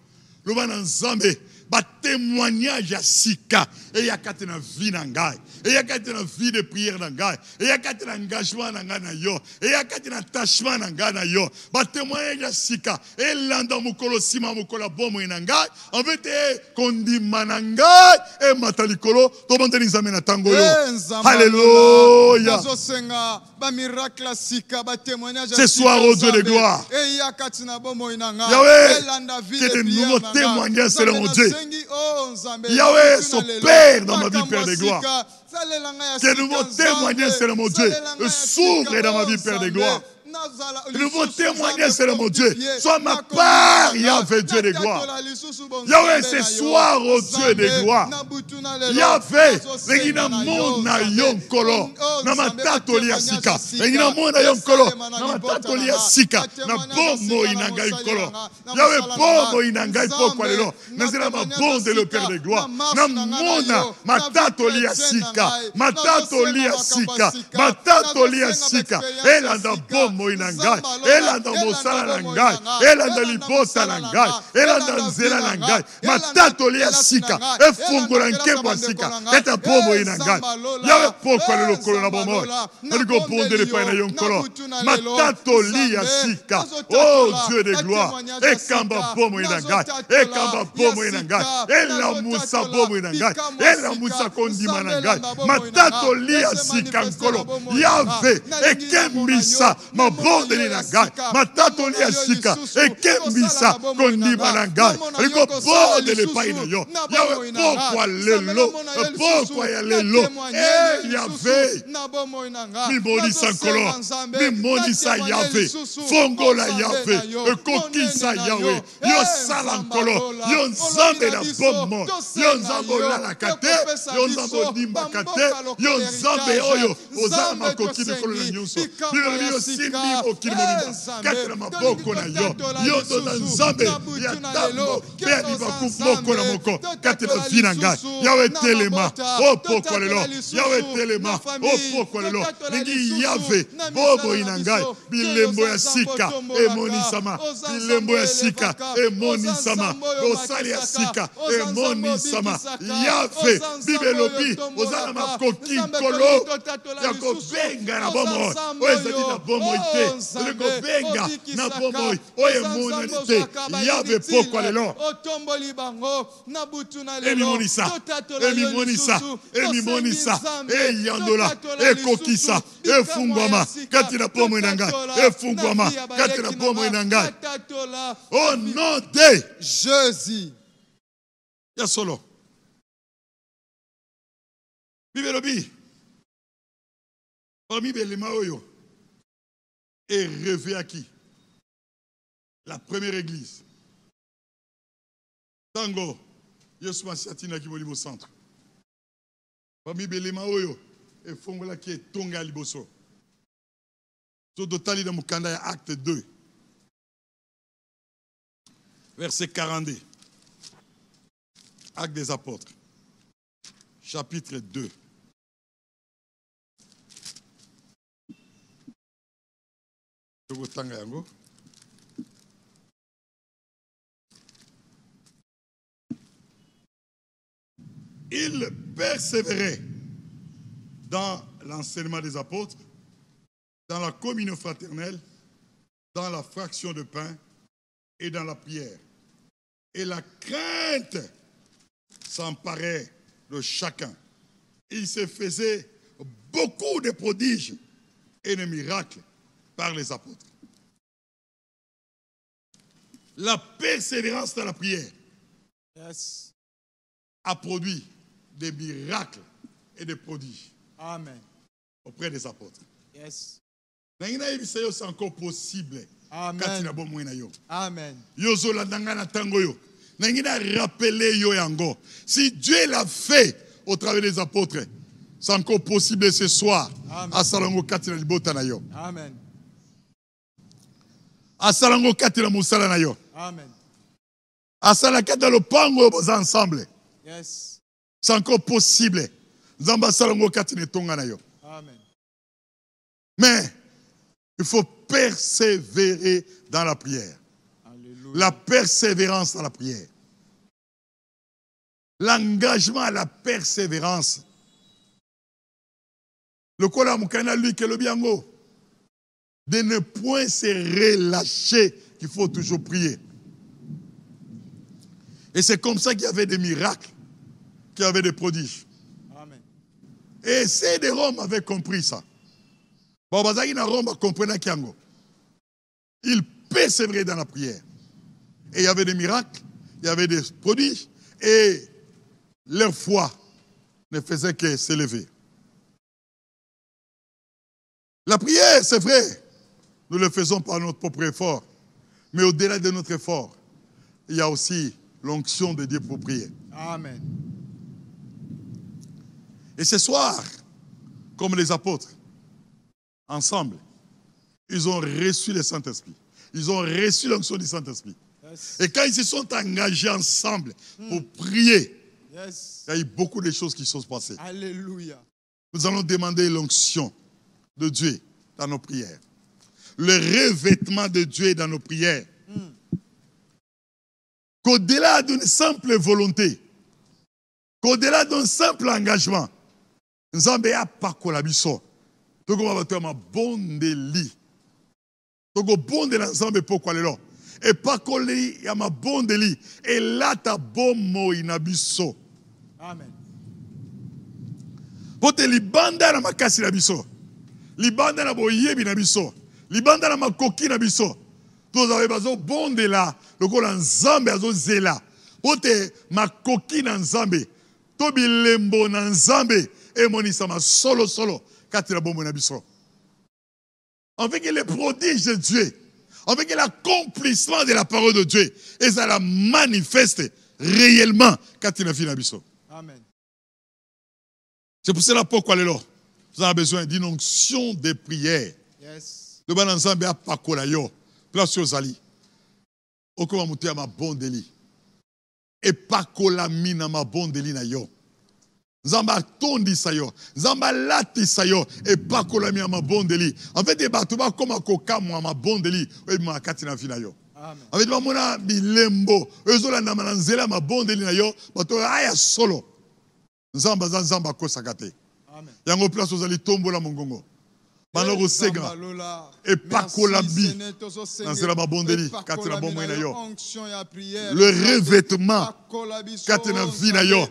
Loba na nzambe ba témoignage ya sika et ya kati na vie na ngai, et ya kati na vie de prière na ngai, et ya kati na engagement na ngai na yo, et ya kati na attachement na ngai na yo. Ba témoignage ya sika et landa mukolo sima mukola bomo na ngai, en fait kondima na ngai et matalikolo to bondeli nzambe na tango yo. Alléluia. Ce soir au Dieu de gloire, Yahweh, que de nouveaux témoignages selon mon Dieu. Yahweh, son Père dans ma vie, Père de gloire. Que de nouveaux témoignages selon mon Dieu. S'ouvre dans ma vie, Père de gloire. De nouveaux témoignages selon mon Dieu. Sois ma part, Yahweh, Dieu de gloire. Yahweh, ce soir, au Dieu de gloire. Yahweh, regina mona yon kolo. Na matato li asika. Regina mona yon kolo. Na matato li asika. Na bomo inanga kolo. Yahweh, bomo inanga pokwa lelo. Na zela ma bonde le Père de gloire. Na mona matato li asika. Matato li asika. Matato li asika. Elanda bomo inanga. Elanda mosala nanga. Elanda libosa nanga. Elanda nzela nanga. Matato li asika. Efungola nkembo asika. Eta bomo inanga. Yahweh pokwa lelo kolo na bomo. Niko bonde le Père na yon kolo. Matato li asika. Oh Dieu de gloire. Ekamba bomo inanga. Ekamba bomo inanga. Ela musa bomo inanga. Ela musa kondima nanga. Matato li asika nkolo. Yahweh ekembisa mabonde ni nanga. Matato li asika. Ekembisa kondima nanga. Niko bonde le Père na yo. Yahweh pokwa lelo. Pokwa ya lelo. Yahweh. Mimonisa nkolo. Mimonisa Yahweh. Fongola Yahweh. Kokisa Yahweh. Yo sala nkolo. Yo nzambe na bomo. Yo nzambe olalaka te. Yo nzambe onimbaka te. Yo nzambe oyo ozala makoki likolo na nyonso. Bino yo simbi mokili mobimba. Kati na maboko na yo. Yo toza nzambe ya tambo. Pe ya libaku moko na moko. Kati na vi na ngai. Yahweh telema. O pokwa lelo. Yahweh telema. O pokwa lelo. Ningi Yahweh. Bobo inangai. Bilembo ya sika. Emonisama. Bilembo ya sika. Emonisama. Osali ya sika. Emonisama. Yahweh. Bibelobi. Ozala makoki nkolo. Yako benga na bomo. Oezali na bomo ite. Yako benga na bomo. Oye monalite. Yahweh pokwa lelo. Emimonisa. Emimonisa. Emimonisa. Eyandola. Ekokisa. Efungwama. Kati na bomo inangai. Efungwama. Kati na bomo inangai. Au nom de Jésus. Ya solo. Bibelobi. Parmi belema oyo. Et rêvé à qui? La première église. Tango. Yesu Masiatina qui voli au centre. Parmi belema oyo. Et fongola qui est tonga liboso. Tout totali dans Mukanda ya acte 2. Verset 42. Acte des apôtres. Chapitre 2. Il persévérait dans l'enseignement des apôtres, dans la communion fraternelle, dans la fraction de pain et dans la prière. Et la crainte s'emparait de chacun. Il se faisait beaucoup de prodiges et de miracles par les apôtres. La persévérance dans la prière Yes. a produit des miracles et des prodiges. Amen. Auprès des apôtres. Yes. C'est encore possible. Amen. Amen. Si Dieu l'a fait au travers des apôtres, c'est encore possible ce soir. Amen. Amen. Amen. Asalakata le pango aux ensemble. Yes. C'est encore possible. Zamba salango katine tonga na yo. Amen. Mais il faut persévérer dans la prière. Alléluia. La persévérance dans la prière. L'engagement à la persévérance. Le kola mukana lui que le biango. De ne point se relâcher qu'il faut toujours prier. Et c'est comme ça qu'il y avait des miracles, qu'il y avait des prodiges. Amen. Et ces des Roms avaient compris ça. Bon, Bazaki na Rome comprenait Kiango. Ils persévéraient dans la prière. Et il y avait des miracles, il y avait des prodiges, et leur foi ne faisait que s'élever. La prière, c'est vrai, nous le faisons par notre propre effort. Mais au-delà de notre effort, il y a aussi l'onction de Dieu pour prier. Amen. Et ce soir, comme les apôtres, ensemble, ils ont reçu le Saint-Esprit. Ils ont reçu l'onction du Saint-Esprit. Yes. Et quand ils se sont engagés ensemble pour prier, Yes. il y a eu beaucoup de choses qui sont passées. Alléluia. Nous allons demander l'onction de Dieu dans nos prières. Le revêtement de Dieu dans nos prières. Qu'au-delà d'une simple volonté, qu'au-delà d'un simple engagement, nous avons pas collaboration. Nous avons bondeli. Nous avons bondeli ensemble pour quoi là. Et pas coller, il y a ma bondeli. Et là, ta bomo inabiso. Amen. Pour te libanda na makasi na biso. Libanda na boyebi na biso. Libanda na makoki na biso. Tous avez besoin bonde là, le col en Zambé azo zela. Pote makoki na Zambé, to bilembo na Zambé et monisa ma solo katira bombo na biso. En fait que le prodige de Dieu, en fait que l'accomplissement de la parole de Dieu, et ça la manifeste réellement katira fi na biso. Amen. C'est pour cela pourquoi les lots, vous avez besoin d'une onction de prière. Yes. Le ban Zambé a pas yo. Place aux ali. Okoma muté ma bondeli. Et pas kolami na ma bondeli na yo. Zamba tondi sayo. Zamba lati sayo. Et pas kolami na ma bondeli. En fait, des batouba comme a koka moi ma bondeli. Et ma katina fina yo. Amen. En fait, mona bilembo. Ezola na mananzela ma bondeli na yo. Bato aya solo. Zamba ko sakate. Amen. Yango place aux ali tombo la mongongo. Manoko sega. Et pas kolabi. Le revêtement. Katena vina yo.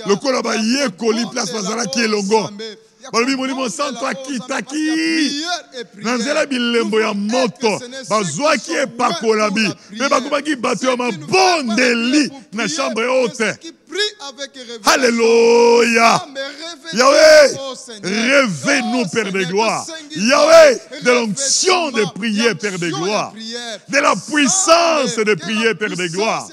Le kolaba ye koli place bazala ki elongo. Balobi monimo santo taki. Nanzela bilembo ya moto. Bazwa ki e pa kolabi. Me bakuma ki batyo ma bondeli na chambre haute. Alléluia. Yahweh, réveille-nous, Père de gloire. Yahweh, de l'onction de prier, Père de gloire. De la puissance de prier, Père de gloire.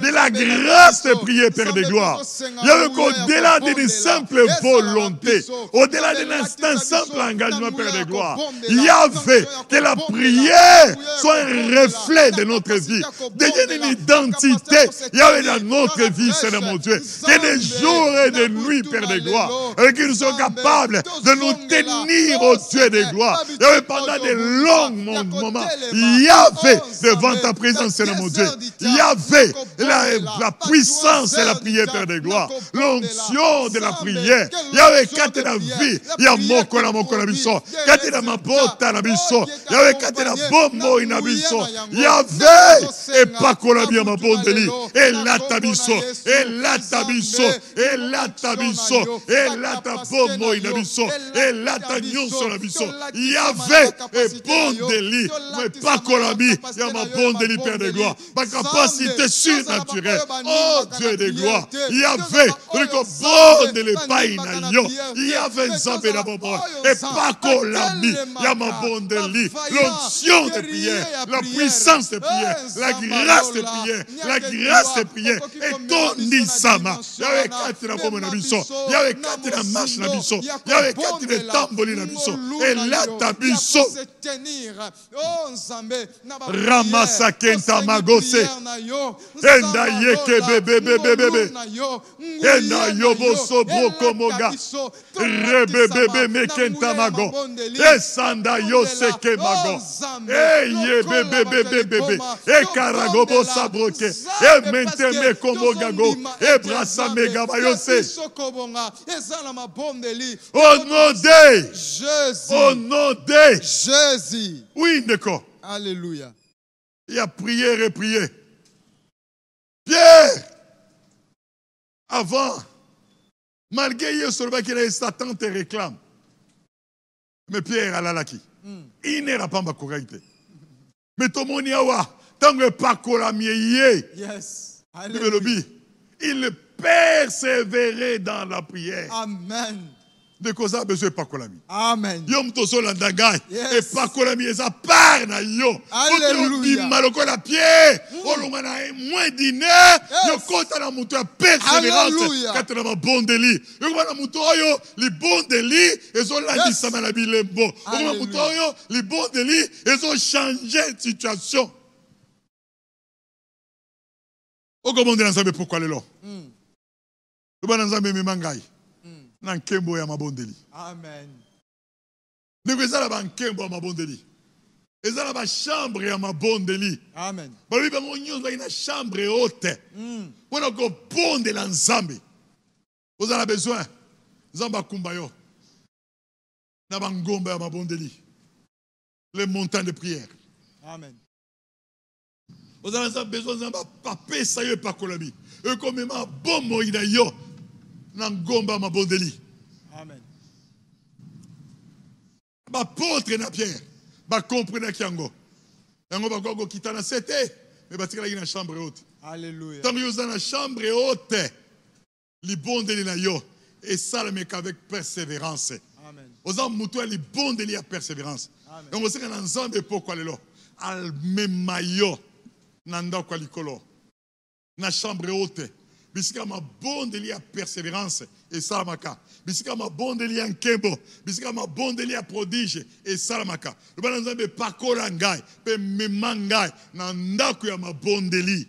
De la grâce de prier, Père de gloire. Yahweh, qu'au-delà d'une simple volonté, au-delà d'un simple engagement, Père de gloire, Yahweh, que la prière soit un reflet de notre vie. Devienne une identité. Yahweh, dans notre vie, Seigneur mon Dieu. Que des jours et des nuits, Père de gloire, et que nous soyons capables de nous tenir au Dieu de gloire. Et pendant de longs moments, Yahweh, devant ta présence, Seigneur mon Dieu. Yahweh, la puissance et la prière, Père de gloire. L'onction de la prière. Yahweh, quand la vie, Yahweh, mon biso. Quand la mabota na biso. Yahweh, quand la bombo na biso. Yahweh, et pas kolabia ma bondeli. Et la tabiso. Et la tabiso. Et la tabiso. Et la elata bomo ina biso, elata nyonso na biso. Yahvé est bondeli, mais pas kolami, ya ma bondeli Père de gloire. Ma capacité surnaturelle. Oh Dieu de gloire. Yahvé, reko bondeli pa ina yo. Yahvé nzambe na bobo. Et pas kolami, ya ma bondeli. L'onction de prière, la puissance de prière, la grâce de prière, la grâce de prière. Et ton nisama. Yahvé kati na bomo na biso. Yahvé kati na marche na biso. Yahvé kati na tamboli na biso. Et là ta biso. Ramasa kenta magose. Enda yeke bebe. Enda yobo sobro komoga. Rebebe mekenta mago. Esanda yoseke mago. Eye bebe. E karagobo sabroke. E menteme komogago. E brasa mega bayose. Au nom de Jésus. Au nom de Jésus. Oui, d'accord. Alléluia. Il y a prière et prière. Pierre, avant, malgré que Satan te réclame, mais Pierre a la qui. Il n'est pas ma correcte. Mais tout le monde y a tant que pas colamier. Yes. Il persévérait dans la prière. Amen. De cause a besoin pas kolami. Amen. Yom toso la ndagay et pas kolami eza par na yo. Alléluia. Maloko la pierre. Olonga na moins dîner. Yo kota na muto ya persévérance. Kata na bondeli. Yo na muto yo li bondeli ezo la disama na bilembo. Yo muto yo li bondeli ezo changer situation. Oko bondeli nzambe pourquoi lelo? Yo bana nzambe mimangai. Na nkembo ya mabondeli. Amen. Ndeko ezala ba nkembo ya mabondeli. Ezala ba chambre ya mabondeli. Amen. Balobi bango nyonso ina chambre haute. Wana ko bondela nzambe. Ozala besoin. Nzamba kumba yo. Na ba ngomba ya mabondeli. Les montagnes de prière. Amen. Ozala besoin nzamba papesa yo pa kolami. E komema bomo ina yo. Nangomba mabondeli. Amen. Ba potre na Pierre. Ba comprendre kiango. Yango ba gogo kitana sete. Mais ba tikala na chambre haute. Alléluia. Tant yo dans la chambre haute. Li bondeli na yo. Et ça le mec avec persévérance. Amen. Oza muto li bondeli à persévérance. Donc c'est que nzambe pourquoi lelo. Al memayo. Nanda kwa likolo. Na chambre haute. Bisika ma bondeli à persévérance et salamaka. Bisika ma bondeli en kembo. Bisika ma bondeli à prodige et salamaka. Le bananzambe pakola ngai pe memangai na ndako ya ma bondeli.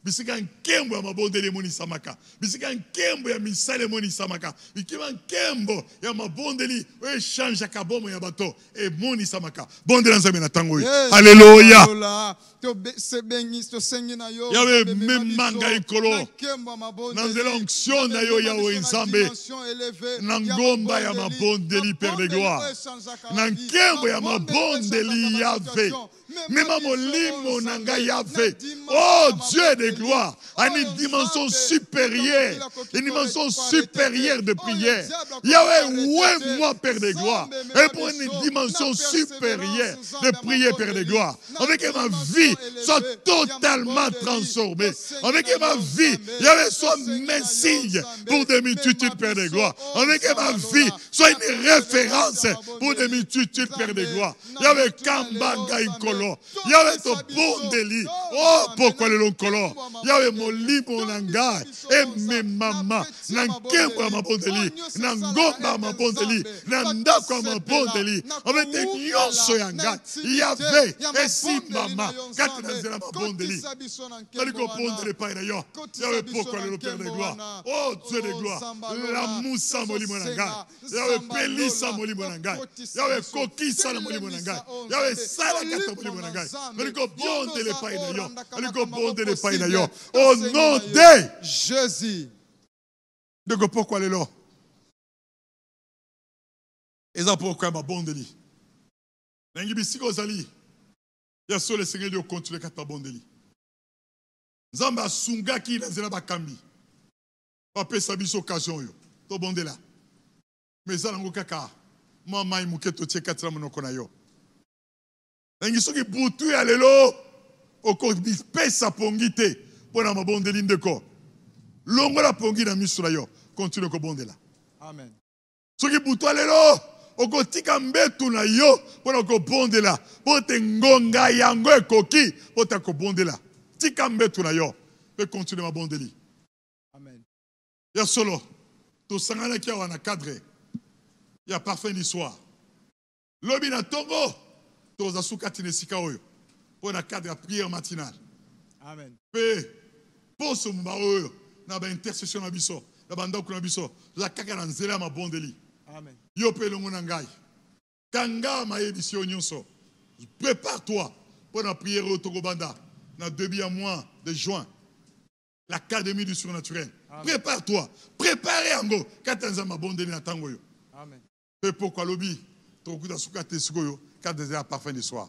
Bisika nkembo ya mabondeli moni samaka. Bisika nkembo ya misale moni samaka. Bikiba nkembo ya mabondeli we change akabomo ya bato e moni samaka. Bondeli nzambe na tango. Alléluia. Yawe memanga ikolo. Nanzela onction na yo yawe nzambe. Nangomba ya mabondeli Père de gloire. Nankembo ya mabondeli Yahvé. Même molimo nanga Yahvé. Oh Dieu de gloire. À une dimension supérieure. Une dimension supérieure de prière. Yahvé, ouais moi Père de gloire. Et pour une dimension supérieure de prière Père de gloire. Avec que ma vie soit totalement transformée. Avec que ma vie, Yahvé, soit messie pour des multitudes Père de gloire. Avec que ma vie soit une référence pour des multitudes Père de gloire. Yahvé, Kambanga Ikolo. Yahvé, ton bondeli. Oh, pourquoi le long color? Yahvé, mon libre nanga. Et mes mamans. Nankembo à ma bondeli. Nangomba ma bondeli. Nandako à ma bondeli. Avec des nyonso yanga. Yahvé, et si maman. Quand tu as ma bondeli. Tandis qu'on bondeli pas d'ailleurs. Yahvé, pourquoi le Père de gloire? Oh, Dieu de gloire. La moussa moli monanga. Yahvé, pelissa moli monanga. Yahvé, kokissa moli monanga. Yahvé, salakata moli monanga. Tandis qu'on bondeli pas d'ailleurs. Tandis qu'on bondeli pas d'ailleurs. Au nom de Jésus. Donc pourquoi les là? Et ça pourquoi ma bondeli? Nangi bisiko zali. Ya so le Seigneur de continuer kata bondeli. Nzamba sunga ki na zela bakambi. Pape sa biso occasion yo. To bondela. Mais ça nango kaka. Moi mai muketo tie katira monoko na yo. Nangi soki butu ya lelo oko pesa pongite pona mabondeli ndeko. Longola pongi na misu na yo. Continue ko bondela. Amen. Soki butu ya lelo oko tika mbetu na yo pona ko bondela. Bote ngonga yango ekoki pota ko bondela. Tika mbetu na yo. Pe continue mabondeli. Amen. Ya solo. To sangana kia wana cadre. Ya parfum d'histoire. Lobi na tongo. Toza sukati nesika oyo. Pour na cadre ya prière matinale. Amen. Pe poso mba oyo na ba intercession na biso, na banda ku na biso. Toza kaka na nzela ma bondeli. Amen. Yo pe longo na ngai. Kanga ma édition nyonso. Prépare-toi pour la prière au Togo Banda na début mois de juin. L'académie du surnaturel. Prépare-toi. Préparez ango katanza ma bondeli na tango yo. Amen. Pe pourquoi lobi tokuta sukate sikoyo ka désert parfum du soir.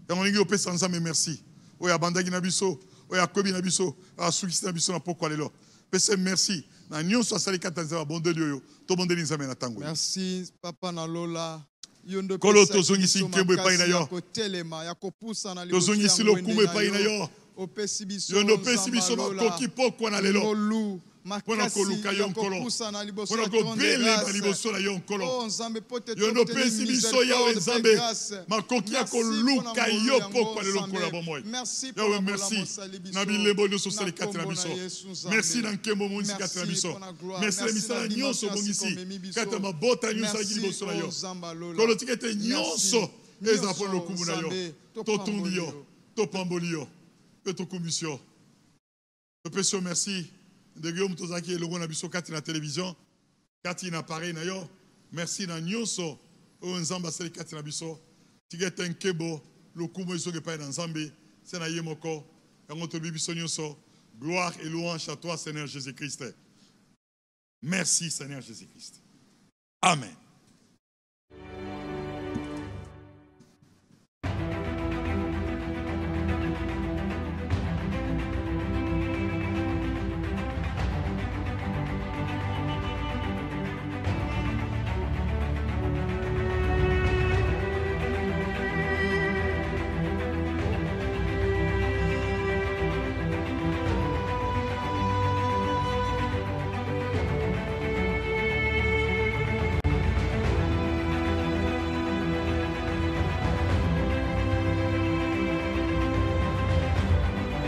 Et on ngi opé sans me merci. Oya bandaki na biso, oya kobi na biso, a sukisi na biso na pourquoi lelo. Pese merci. Na nyonso asali katanza bondeli yo, to bondeli nzambe na tango. Merci papa na Lola. Yondo Kolo tozongisi nkembo epai na yo. Kotelema ya kopusa na liboso. Tozongisi lokumu epai na yo. Opesi biso. Yondo pesi biso bakoki pokwa na lelo. Molu. Pona koluka yo nkolo. Pona kobele liboso na yo nkolo. Yondo pesi biso yawe nzambe. Makoki ya koluka yo pokwa lelo nkolo bomoy. Yawe merci. Na bilembo nyonso sali kati na biso. Merci na nkembo monisi kati na biso. Merci na misala nyonso bongisi. Kati mabota nyonso ali liboso na yo. Kolo tikete nyonso eza po lokumu na yo. Totundi yo. Topamboli yo. Tokumbisi yo. Topesi yo merci. De Guillaume Tozaki et Logo Nabiso Kati na télévision, Kati na pareil na yo, merci na nyonso, o nzamba seli Kati na biso, tigete nkebo, le kumo iso gepa na nzambe, c'est na yemoko, yango to bibiso nyonso, gloire et louange à toi Seigneur Jésus-Christ. Merci Seigneur Jésus-Christ. Amen.